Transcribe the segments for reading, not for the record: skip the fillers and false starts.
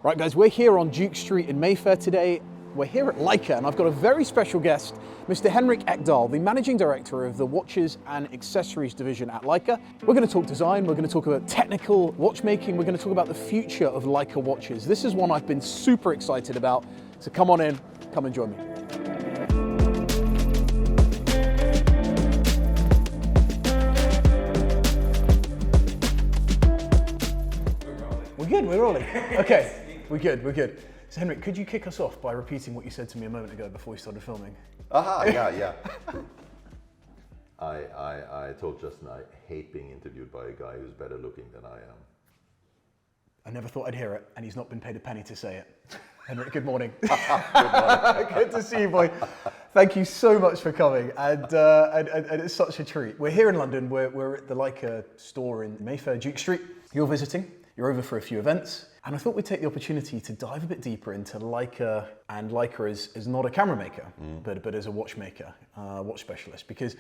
Right guys, we're here on Duke Street in Mayfair today. We're here at Leica and I've got a very special guest, Mr. Henrik Ekdahl, the Managing Director of the Watches and Accessories Division at Leica. We're going to talk design, we're going to talk about technical watchmaking, we're going to talk about the future of Leica watches. This is one I've been super excited about, so come on in, come and join me. We're rolling. Okay, we're good. So Henrik, could you kick us off by repeating what you said to me a moment ago before we started filming? Yeah. I told Justin I hate being interviewed by a guy who's better looking than I am. I never thought I'd hear it, and he's not been paid a penny to say it. Henrik, good morning. Good morning. Good to see you, boy. Thank you so much for coming, and it's such a treat. We're here in London, we're at the Leica store in Mayfair, Duke Street. You're visiting, you're over for a few events, and I thought we'd take the opportunity to dive a bit deeper into Leica, and Leica is not a camera maker, but as a watchmaker, watch specialist, because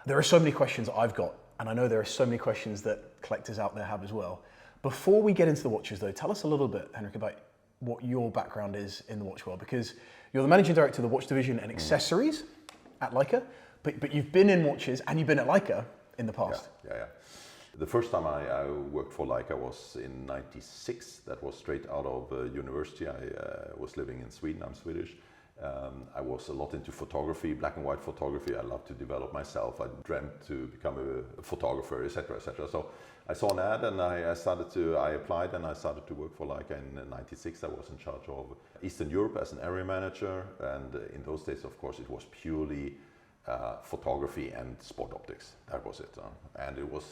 there are so many questions I've got, and I know there are so many questions that collectors out there have as well. Before we get into the watches though, tell us a little bit, Henrik, about what your background is in the watch world, because you're the Managing Director of the Watch Division and Accessories at Leica, but you've been in watches and you've been at Leica in the past. Yeah. The first time I worked for Leica was in '96. That was straight out of university. I was living in Sweden, I'm Swedish. I was a lot into photography, black and white photography. I love to develop myself. I dreamt to become a photographer, etc., etc. So I saw an ad and I applied and I started to work for Leica in '96. I was in charge of Eastern Europe as an area manager. And in those days, of course, it was purely photography and sport optics. That was it. And it was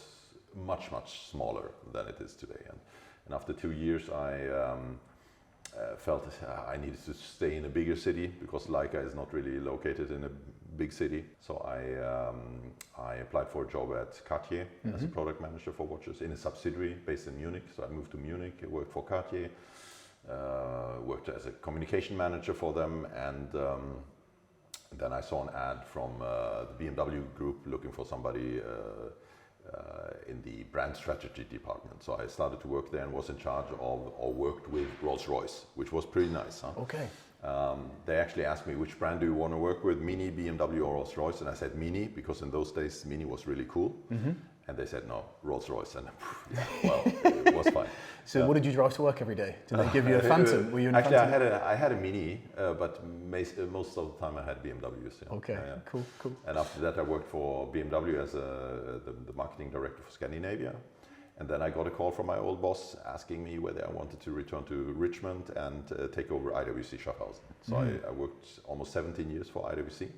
much smaller than it is today. And after 2 years, I felt I needed to stay in a bigger city because Leica is not really located in a big city. So I applied for a job at Cartier as a product manager for watches in a subsidiary based in Munich. So I moved to Munich, worked for Cartier, worked as a communication manager for them, and then I saw an ad from the BMW group looking for somebody in the brand strategy department. So I started to work there and was in charge of, or worked with Rolls-Royce, which was pretty nice. Okay. They actually asked me, which brand do you want to work with, Mini, BMW or Rolls-Royce? And I said Mini, because in those days Mini was really cool. And they said no, Rolls-Royce. And well, it was fine. So what did you drive to work every day? Did they give you a Phantom? Were you in a Actually, Phantom? I had a Mini, but most of the time I had BMWs. Yeah. Okay, cool. And after that I worked for BMW as the marketing director for Scandinavia. And then I got a call from my old boss asking me whether I wanted to return to Richmond and take over IWC Schaffhausen. So I worked almost 17 years for IWC,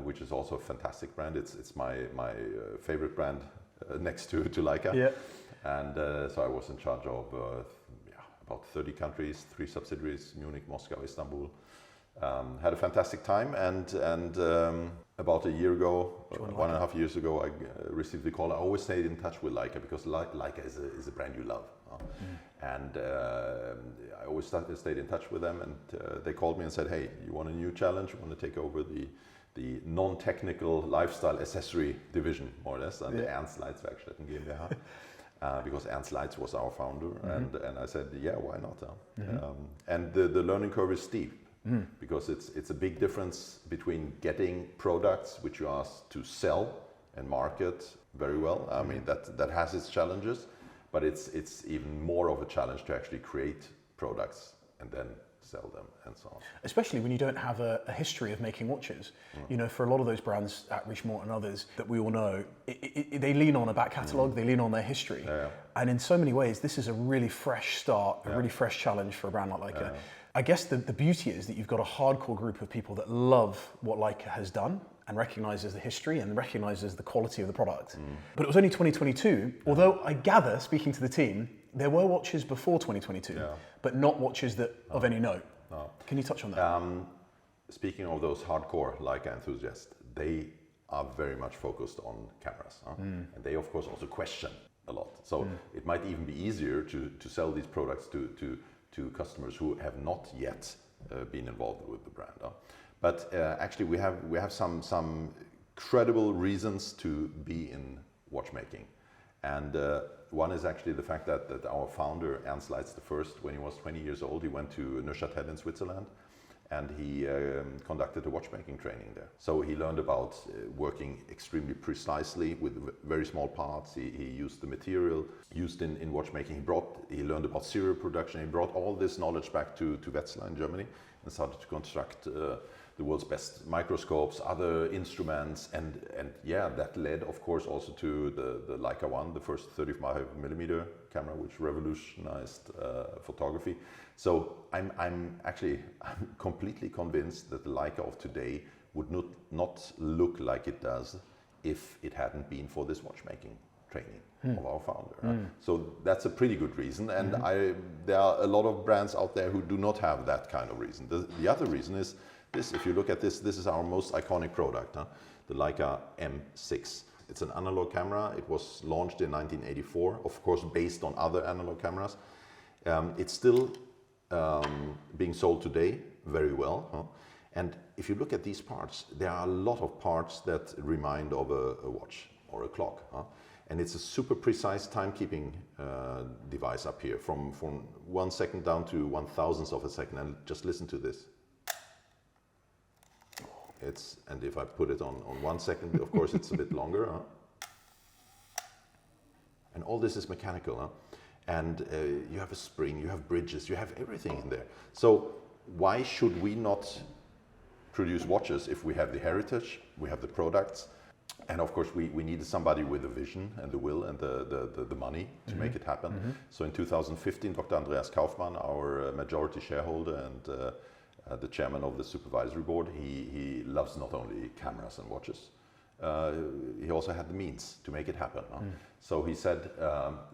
which is also a fantastic brand. It's my favorite brand next to Leica. Yeah. And so I was in charge of about 30 countries, 3 subsidiaries, Munich, Moscow, Istanbul. Had a fantastic time, and about a year ago, 1.5 years ago, I received the call. I always stayed in touch with Leica because Leica is a brand you love. And I always stayed in touch with them, and they called me and said, hey, you want a new challenge? You want to take over the non-technical lifestyle accessory division, more or less, and the Ernst Leitzwerkstätten GmbH. Because Ernst Leitz was our founder, and I said, yeah, why not? And the learning curve is steep, because it's a big difference between getting products which you ask to sell and market very well. I mean, that has its challenges, but it's even more of a challenge to actually create products and then sell them and so on. Especially when you don't have a history of making watches. You know, for a lot of those brands at Richemont and others that we all know, they lean on a back catalogue, they lean on their history. And in so many ways, this is a really fresh start, a really fresh challenge for a brand like Leica. I guess the beauty is that you've got a hardcore group of people that love what Leica has done and recognises the history and recognises the quality of the product. But it was only 2022, although I gather, speaking to the team, there were watches before 2022, but not watches that of any note. Can you touch on that? Speaking of those hardcore Leica enthusiasts, they are very much focused on cameras. And they, of course, also question a lot. So it might even be easier to sell these products to customers who have not yet been involved with the brand. But actually, we have some credible reasons to be in watchmaking. And one is actually the fact that our founder, Ernst Leitz I, when he was 20 years old, he went to Neuchâtel in Switzerland, and he conducted a watchmaking training there. So he learned about working extremely precisely with very small parts. He used the material used in watchmaking. He learned about serial production. He brought all this knowledge back to Wetzlar in Germany and started to construct the world's best microscopes, other instruments, and yeah, that led, of course, also to the Leica 1, the first 35mm camera, which revolutionized photography. So I'm completely convinced that the Leica of today would not look like it does if it hadn't been for this watchmaking training of our founder. So that's a pretty good reason, and there are a lot of brands out there who do not have that kind of reason. The other reason is this: if you look at this is our most iconic product, the Leica M6. It's an analog camera. It was launched in 1984, of course, based on other analog cameras. It's still being sold today very well. And if you look at these parts, there are a lot of parts that remind of a watch or a clock. And it's a super precise timekeeping device up here, from 1 second down to 1/1000th of a second. And just listen to this. And if I put it on 1 second, of course, it's a bit longer. And all this is mechanical. And you have a spring, you have bridges, you have everything in there. So why should we not produce watches if we have the heritage, we have the products, and of course we needed somebody with the vision and the will and the money to make it happen. So in 2015, Dr. Andreas Kaufmann, our majority shareholder and the chairman of the supervisory board, he loves not only cameras and watches, he also had the means to make it happen. So he said,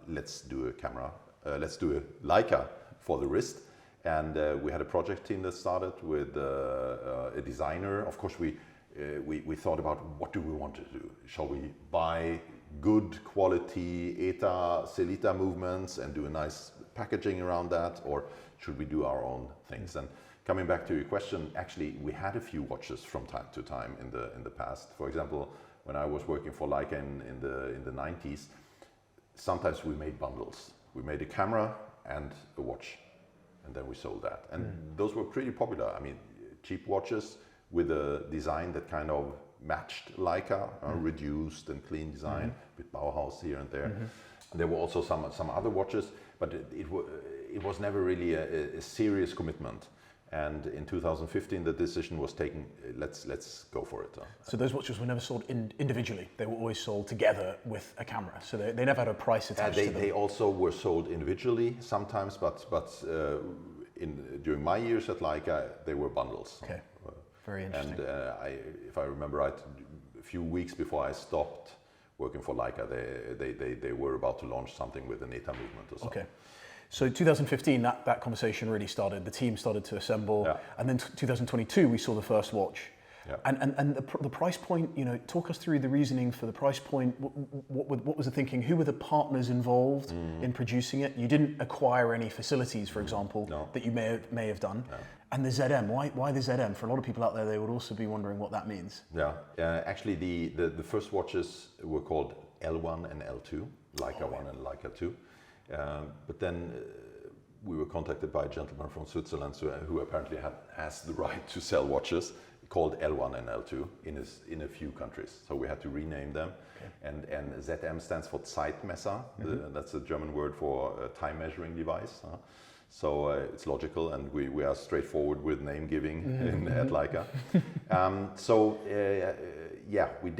let's do a camera, let's do a Leica for the wrist. And we had a project team that started with a designer. Of course, we thought about what do we want to do. Shall we buy good quality ETA, Celita movements and do a nice packaging around that, or should we do our own things? And coming back to your question, actually, we had a few watches from time to time in the past. For example, when I was working for Leica in the 90s, sometimes we made bundles. We made a camera and a watch, and then we sold that. And those were pretty popular. I mean, cheap watches with a design that kind of matched Leica, reduced and clean design with Bauhaus here and there. There were also some other watches, but it was never really a serious commitment. And in 2015, the decision was taken, let's go for it. So those watches were never sold individually. They were always sold together with a camera. So they never had a price attached to them. They also were sold individually sometimes, but during my years at Leica, they were bundles. Okay, very interesting. And if I remember right, a few weeks before I stopped working for Leica, they were about to launch something with an ETA movement or something. Okay. So 2015, that conversation really started. The team started to assemble, and then 2022 we saw the first watch. Yeah. And the price point. Talk us through the reasoning for the price point. What was the thinking? Who were the partners involved in producing it? You didn't acquire any facilities, for example, that you may have done. No. And the ZM. Why the ZM? For a lot of people out there, they would also be wondering what that means. Yeah. Actually, the first watches were called L1 and L2, Leica 1 and Leica 2. But then we were contacted by a gentleman from Switzerland who apparently has the right to sell watches called L1 and L2 in a few countries. So we had to rename them. Okay. And ZM stands for Zeitmesser. That's a German word for a time measuring device. So it's logical, and we are straightforward with name giving at Leica. We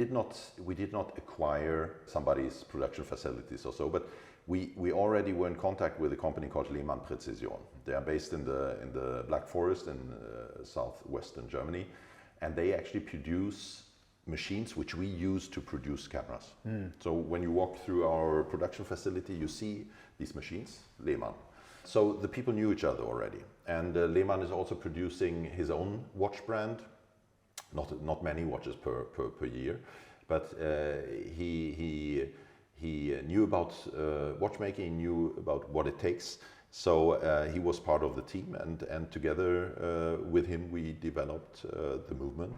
did not acquire somebody's production facilities or so, but we already were in contact with a company called Lehmann Präzision. They are based in the Black Forest in southwestern Germany, and they actually produce machines which we use to produce cameras. So when you walk through our production facility, you see these machines, Lehmann. So the people knew each other already, and Lehmann is also producing his own watch brand. Not many watches per year, but he knew about watchmaking, knew about what it takes. So he was part of the team, and together with him we developed the movement.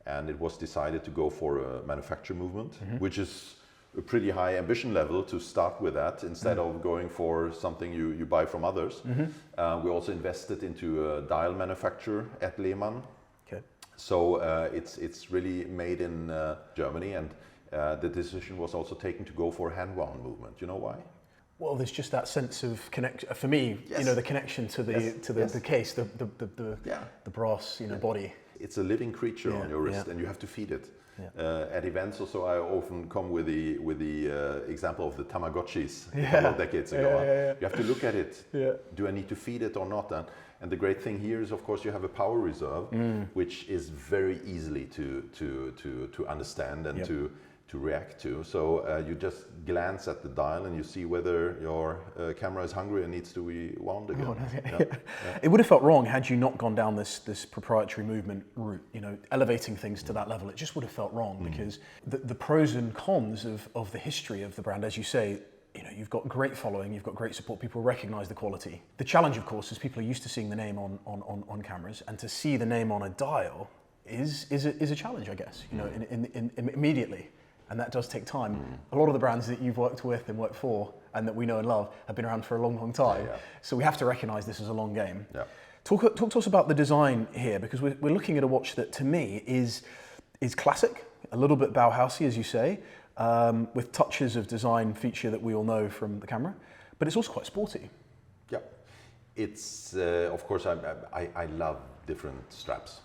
And it was decided to go for a manufacture movement, which is a pretty high ambition level to start with that instead of going for something you buy from others. We also invested into a dial manufacturer at Lehmann. Okay. So it's really made in Germany, and the decision was also taken to go for hand-wound movement. You know why? Well, there's just that sense of connection for me. Yes. You know, the connection to the Yes. the case, the brass, body. It's a living creature on your wrist, and you have to feed it. At events also, I often come with the example of the Tamagotchis a couple of decades ago. You have to look at it. Do I need to feed it or not? And the great thing here is, of course, you have a power reserve, which is very easily to understand and to react to. So you just glance at the dial and you see whether your camera is hungry and needs to be wound again. It would have felt wrong had you not gone down this proprietary movement route. You know, elevating things to that level, it just would have felt wrong because the pros and cons of the history of the brand, as you say. You know, you've got great following, you've got great support, people recognize the quality. The challenge, of course, is people are used to seeing the name on cameras, and to see the name on a dial is a challenge, I guess, you know, in immediately. And that does take time. A lot of the brands that you've worked with and worked for and that we know and love have been around for a long, long time. So we have to recognize this as a long game. Talk to us about the design here, because we're looking at a watch that to me is classic, a little bit Bauhausy, as you say, with touches of design feature that we all know from the camera, but it's also quite sporty. It's of course I love different straps.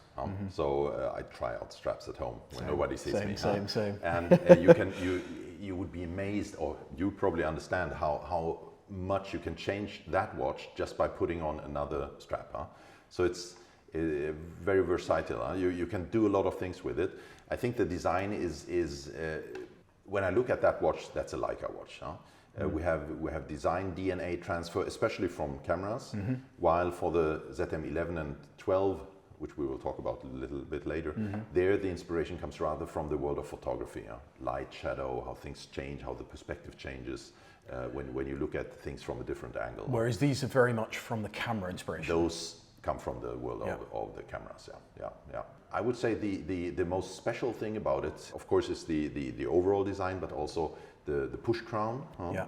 So I try out straps at home when nobody sees me. Same. And you would be amazed, or you probably understand how much you can change that watch just by putting on another strap. So it's very versatile. You can do a lot of things with it. I think the design is when I look at that watch, that's a Leica watch. We have design DNA transfer, especially from cameras, while for the ZM11 and 12, which we will talk about a little bit later, there the inspiration comes rather from the world of photography. Light, shadow, how things change, how the perspective changes when you look at things from a different angle. Whereas these are very much from the camera inspiration. Those come from the world of the cameras, yeah. I would say the most special thing about it, of course, is the overall design, but also the push crown.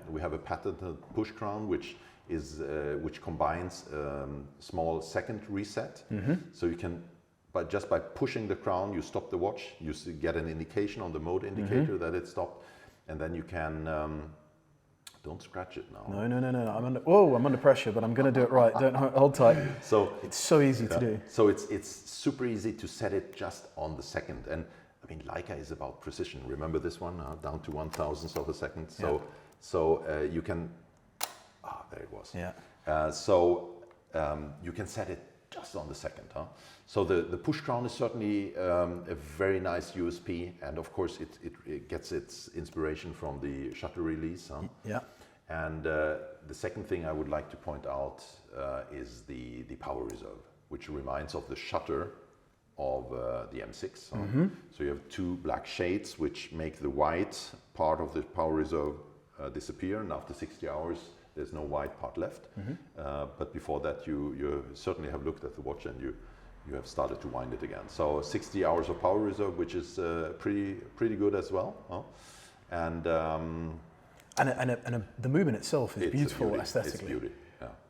We have a patented push crown, which combines small second reset. So you can, but just by pushing the crown, you stop the watch. You get an indication on the mode indicator that it stopped, and then you can. Don't scratch it now. No. I'm under pressure, but I'm going to do it right. Don't hold tight. So it's so easy to do. So it's super easy to set it just on the second. And I mean, Leica is about precision. Remember this one, down to 1/1000th of a second. So you can. There it was. You can set it just on the second. So the push crown is certainly a very nice USP, and of course it gets its inspiration from the shutter release. And the second thing I would like to point out is the power reserve, which reminds of the shutter of the M6. So you have two black shades which make the white part of the power reserve disappear, and after 60 hours there's no white part left. But before that you certainly have looked at the watch and you have started to wind it again. So 60 hours of power reserve, which is pretty good as well. And the movement itself is beautiful aesthetically.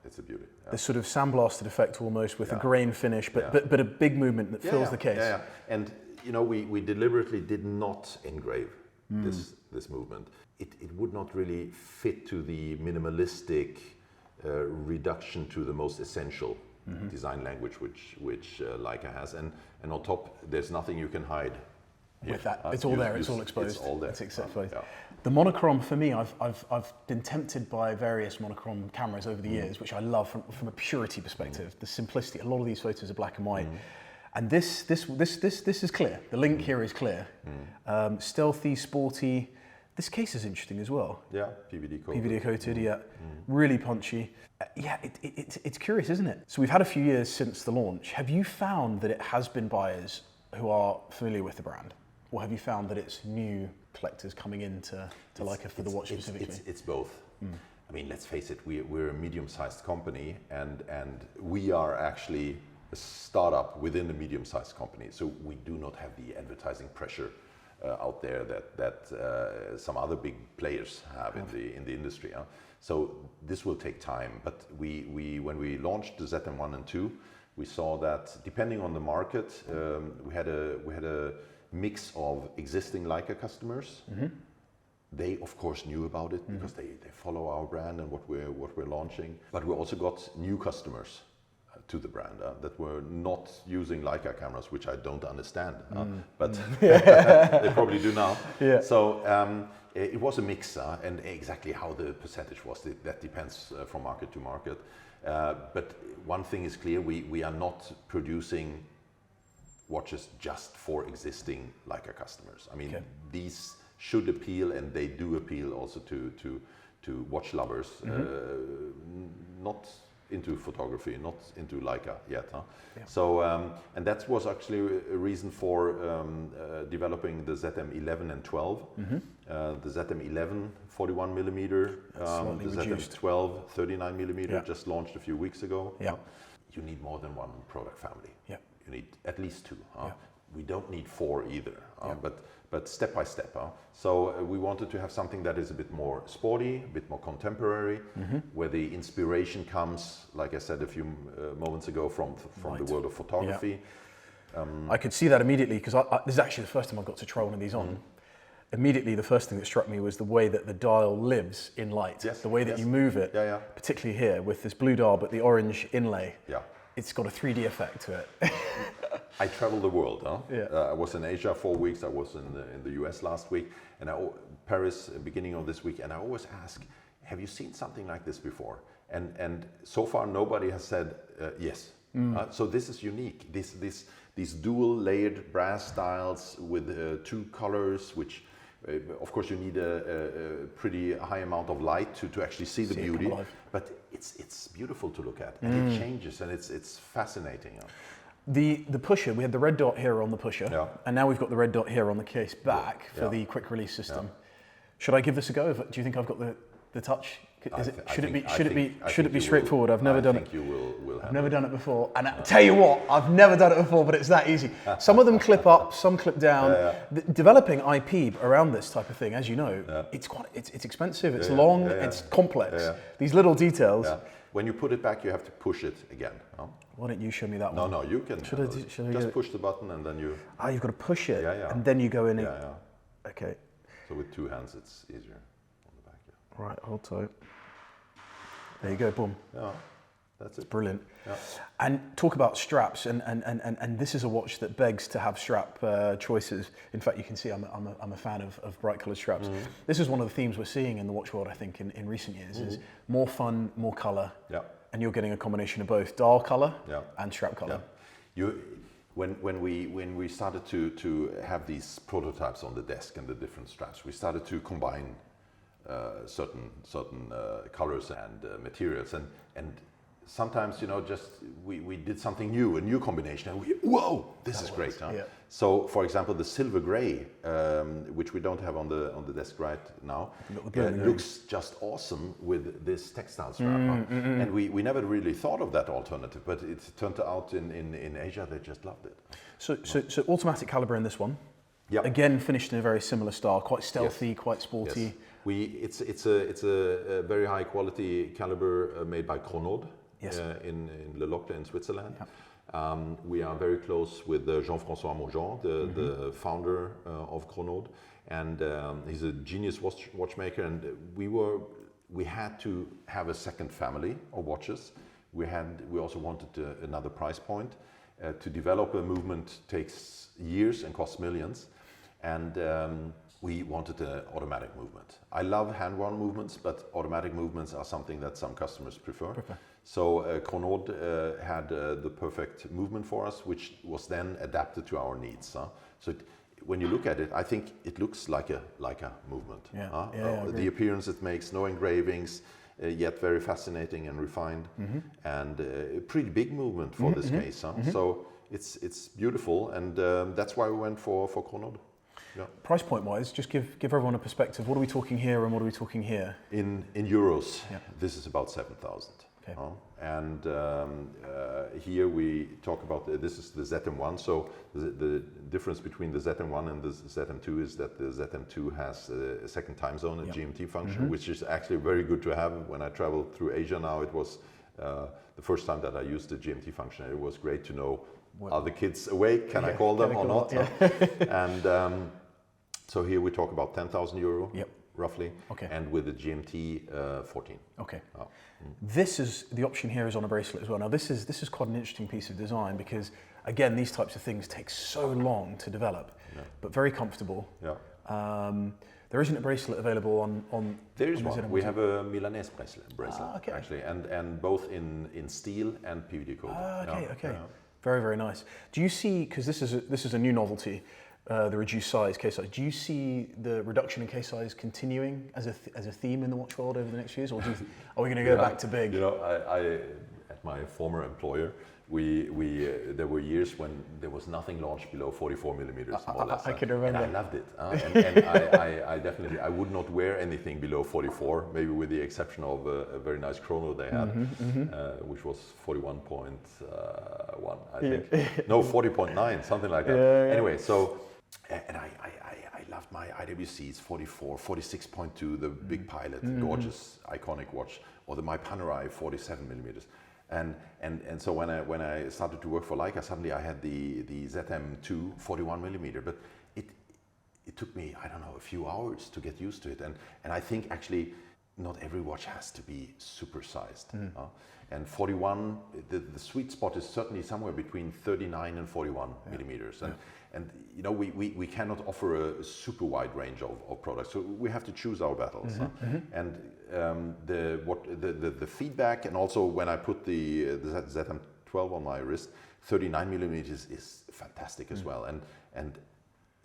It's a beauty. The sort of sandblasted effect almost with a grain finish, but a big movement that fills the case. And you know, we deliberately did not engrave this movement. It would not really fit to the minimalistic reduction to the most essential design language which Leica has, and on top there's nothing you can hide here. With that, it's all there. It's all exposed. It's all there. It's exposed. The monochrome for me, I've been tempted by various monochrome cameras over the years, which I love from a purity perspective. The simplicity. A lot of these photos are black and white. And this is clear. The link here is clear. Stealthy, sporty. This case is interesting as well. PVD coated. PVD coated, really punchy. It's curious, isn't it? So we've had a few years since the launch. Have you found that it has been buyers who are familiar with the brand, or have you found that it's new collectors coming into Leica for the watch specifically? It's both. I mean, let's face it. We're a medium-sized company, and we are actually a startup within a medium-sized company. So we do not have the advertising pressure out there that some other big players have in the industry. So this will take time, but when we launched the ZM1 and 2, we saw that depending on the market, we had a mix of existing Leica customers. They of course knew about it because they follow our brand and what we're launching. But we also got new customers to the brand that were not using Leica cameras, which I don't understand, but they probably do now. Yeah. So it was a mix, and exactly how the percentage was, that depends from market to market. But one thing is clear: we are not producing watches just for existing Leica customers. I mean, these should appeal, and they do appeal also to watch lovers, not into photography, not into Leica yet. So, and that was actually a reason for developing the ZM11 and 12. The ZM11 41 millimeter, the ZM12 39 millimeter, just launched a few weeks ago. You need more than one product family. You need at least two. We don't need four either, but step by step. So we wanted to have something that is a bit more sporty, a bit more contemporary, where the inspiration comes, like I said a few moments ago, from the world of photography. I could see that immediately, because this is actually the first time I got to try one of these on. Immediately, the first thing that struck me was the way that the dial lives in light, the way that you move it, particularly here with this blue dial, but the orange inlay. It's got a 3D effect to it. I travel the world. I was in Asia 4 weeks. I was in the US last week, and Paris beginning of this week. And I always ask, have you seen something like this before? And so far nobody has said yes. So this is unique. These dual layered brass dials with 2 colors, which. Of course, you need a pretty high amount of light to actually see the beauty, but it's beautiful to look at, and it changes, and it's fascinating. The pusher, we had the red dot here on the pusher, and now we've got the red dot here on the case back for the quick release system. Should I give this a go? Do you think I've got the touch? Should it be straightforward? I've never done it. I've never done it before, and I tell you what, I've never done it before, but it's that easy. Some of them clip up, some clip down. Developing IP around this type of thing, as you know, it's expensive, it's long, it's complex. These little details. When you put it back, you have to push it again. Why don't you show me that one? No, you can. Should I just push the button and then you. You've got to push it, and then you go in. Okay. So with 2 hands, it's easier. Right, hold tight. There you go, boom. That's it. Brilliant. And talk about straps, and this is a watch that begs to have strap choices. In fact, you can see I'm a fan of bright coloured straps. This is one of the themes we're seeing in the watch world, I think, in recent years, is more fun, more colour, and you're getting a combination of both dial colour and strap colour. When we started to have these prototypes on the desk and the different straps, we started to combine certain colors and materials, and sometimes we did something new, a new combination, and whoa, this is great. So for example, the silver gray, which we don't have on the desk right now, looks just awesome with this textile strap. And we never really thought of that alternative, but it turned out in Asia they just loved it. So automatic caliber in this one. Again, finished in a very similar style, quite stealthy, quite sporty. It's a very high quality caliber made by Chronaud in Le Locle in Switzerland. We are very close with Jean-François Mongeon, the founder of Chronaud, and he's a genius watchmaker. And we had to have a second family of watches. We also wanted another price point. To develop a movement takes years and costs millions, and we wanted an automatic movement. I love hand-wound movements, but automatic movements are something that some customers prefer. So Chronaud had the perfect movement for us, which was then adapted to our needs. So when you look at it, I think it looks like a movement. The appearance it makes, no engravings, yet very fascinating and refined, and a pretty big movement for this case. So it's beautiful, and that's why we went for Chronaud. Price point wise, just give everyone a perspective. What are we talking here and what are we talking here? In euros, this is about 7,000. Okay. And here we talk about this is the ZM1. So the difference between the ZM1 and the ZM2 is that the ZM2 has a second time zone, a GMT function, which is actually very good to have. When I traveled through Asia now, it was the first time that I used the GMT function. It was great to know, are the kids awake? Can I call them or not? And so here we talk about 10,000 euro. Roughly, and with the GMT 14. Okay. This is the option here is on a bracelet as well. Now this is quite an interesting piece of design because again these types of things take so long to develop, but very comfortable. There isn't a bracelet available on there is one. We have a Milanese bracelet actually, and both in steel and PVD coating. Very, very nice. Do you see, because this is a new novelty, the reduced size, case size. Do you see the reduction in case size continuing as a theme in the watch world over the next few years, or are we going to go back to big? You know, I at my former employer, there were years when there was nothing launched below 44 millimeters, more or less. I can remember. And I loved it. And I definitely, I would not wear anything below 44, maybe with the exception of a very nice chrono they had, which was 41.1, I think. No, 40.9, something like that. Anyway, so, and I loved my IWCs, 44, 46.2, the big Pilot, gorgeous, iconic watch, or the my Panerai 47 millimeters. And so when I started to work for Leica, suddenly I had the ZM2 41 millimeter, but it took me, I don't know, a few hours to get used to it. And I think actually not every watch has to be supersized. And 41, the sweet spot is certainly somewhere between 39 and 41 millimeters. And you know, we cannot offer a super wide range of products, so we have to choose our battles. And the feedback, and also when I put the ZM12 on my wrist, 39 millimeters is fantastic as well. And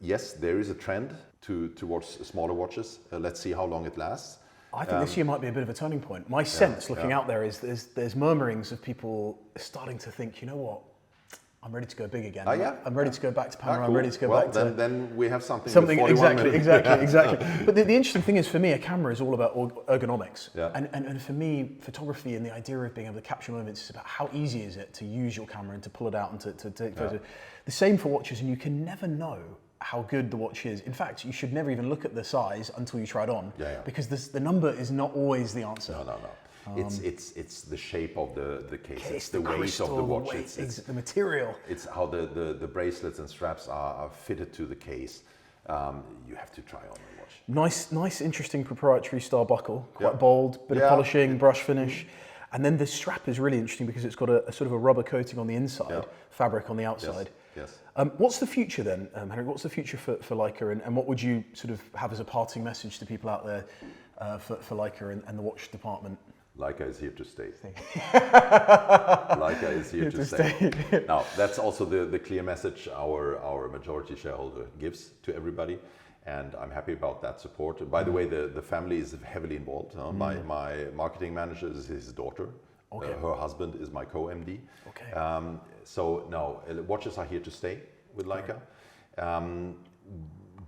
yes, there is a trend towards smaller watches. Let's see how long it lasts. I think this year might be a bit of a turning point. My sense, looking out there, is there's murmurings of people starting to think, you know what, I'm ready to go big again. I'm ready to go back to Panerai. Cool. I'm ready to go back to... Then we have something exactly. But the interesting thing is, for me, a camera is all about ergonomics. And for me, photography and the idea of being able to capture moments is about how easy is it to use your camera and to pull it out and to take photos. The same for watches, and you can never know how good the watch is. In fact, you should never even look at the size until you try it on, because the number is not always the answer. No. It's the shape of the case, it's the weight crystal, of the watch, it's the material. It's how the bracelets and straps are fitted to the case. You have to try on the watch. Nice, interesting proprietary style buckle, quite bold, bit of polishing, brush finish. And then the strap is really interesting because it's got a sort of a rubber coating on the inside, fabric on the outside. Yes. What's the future then, Henrik? What's the future for Leica, and what would you sort of have as a parting message to people out there for Leica and the watch department? Leica is here to stay. Leica is here to stay. Now, that's also the clear message our majority shareholder gives to everybody, and I'm happy about that support. By the way, the family is heavily involved. My marketing manager is his daughter. Her husband is my co-MD. So no, watches are here to stay with Leica.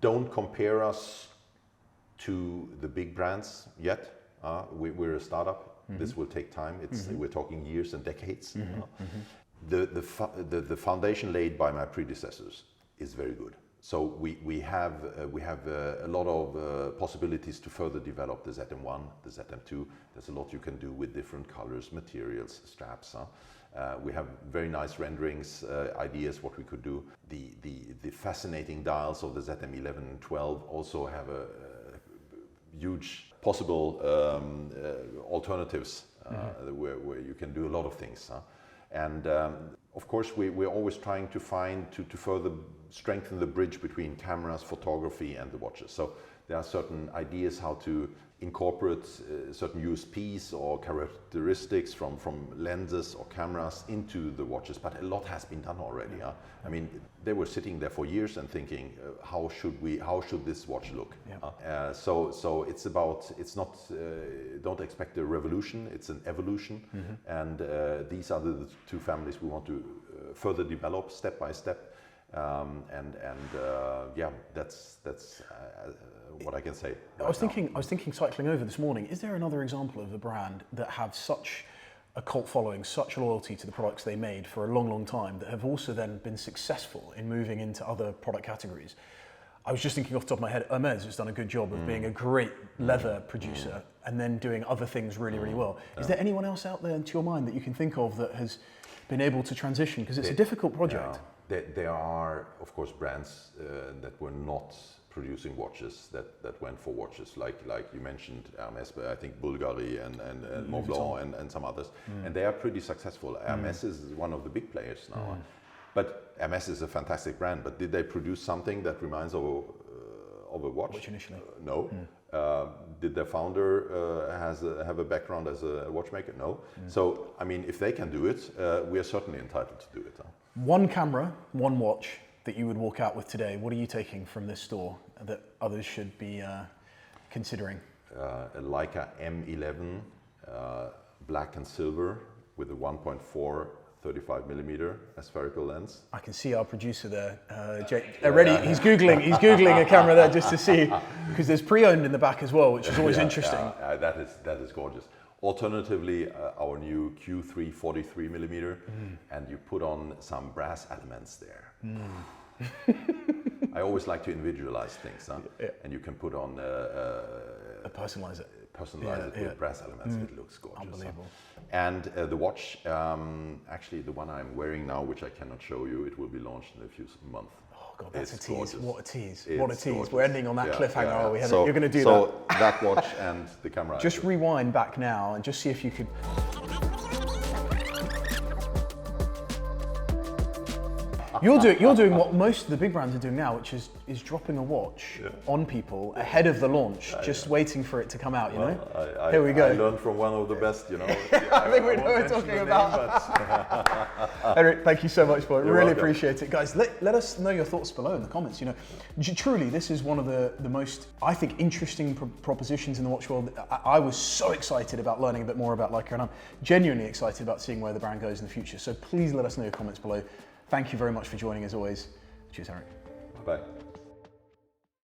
Don't compare us to the big brands yet. We're a startup. This will take time. We're talking years and decades. The foundation laid by my predecessors is very good. So we have a lot of possibilities to further develop the ZM1, the ZM2. There's a lot you can do with different colors, materials, straps. We have very nice renderings, ideas what we could do. The fascinating dials of the ZM11 and 12 also have a huge possible alternatives where you can do a lot of things. And of course, we're always trying to find to further strengthen the bridge between cameras, photography, and the watches. So there are certain ideas how to incorporate certain USPs or characteristics from lenses or cameras into the watches, but a lot has been done already. I mean, they were sitting there for years and thinking, how should this watch look? So it's not, don't expect a revolution, it's an evolution. And these are the two families we want to further develop step by step. That's what I can say. Right, I was thinking cycling over this morning. Is there another example of a brand that have such a cult following, such loyalty to the products they made for a long, long time, that have also then been successful in moving into other product categories. I was just thinking off the top of my head, Hermes has done a good job of being a great leather producer and then doing other things really, really well. Is there anyone else out there, to your mind, that you can think of that has been able to transition? Because it's a difficult project. There are, of course, brands that were not producing watches that went for watches, like you mentioned Hermes, but I think Bulgari and Montblanc and some others, and they are pretty successful. Hermes is one of the big players now, but Hermes is a fantastic brand. But did they produce something that reminds of a watch? Which initially? No. Did their founder have a background as a watchmaker? No. So I mean, if they can do it, we are certainly entitled to do it. One camera, one watch that you would walk out with today. What are you taking from this store that others should be considering? A Leica M11, black and silver with a 1.4 35mm spherical lens. I can see our producer there, Jake, already. He's googling a camera there just to see, because there's pre-owned in the back as well, which is always interesting. That is gorgeous. Alternatively, our new Q3 43mm, and you put on some brass elements there. I always like to individualize things, and you can put on personalize it. With brass elements. It looks gorgeous. Unbelievable. And the watch, actually the one I'm wearing now, which I cannot show you, it will be launched in a few months. Oh God, that's a tease. Gorgeous. What a tease. It's what a tease. gorgeous. We're ending on that cliffhanger, are we? You're going to do that. So that watch and the camera. Just rewind back now and just see if you could. You're doing what most of the big brands are doing now, which is dropping a watch on people ahead of the launch, just waiting for it to come out, you know? Here we go. I learned from one of the best, you know. I think we know what we're talking about. Henrik, thank you so much, boy. Really appreciate it. Guys, let us know your thoughts below in the comments. You know, truly, this is one of the most, I think, interesting propositions in the watch world. I was so excited about learning a bit more about Leica, and I'm genuinely excited about seeing where the brand goes in the future. So please let us know your comments below. Thank you very much for joining as always. Cheers, Henrik. Bye.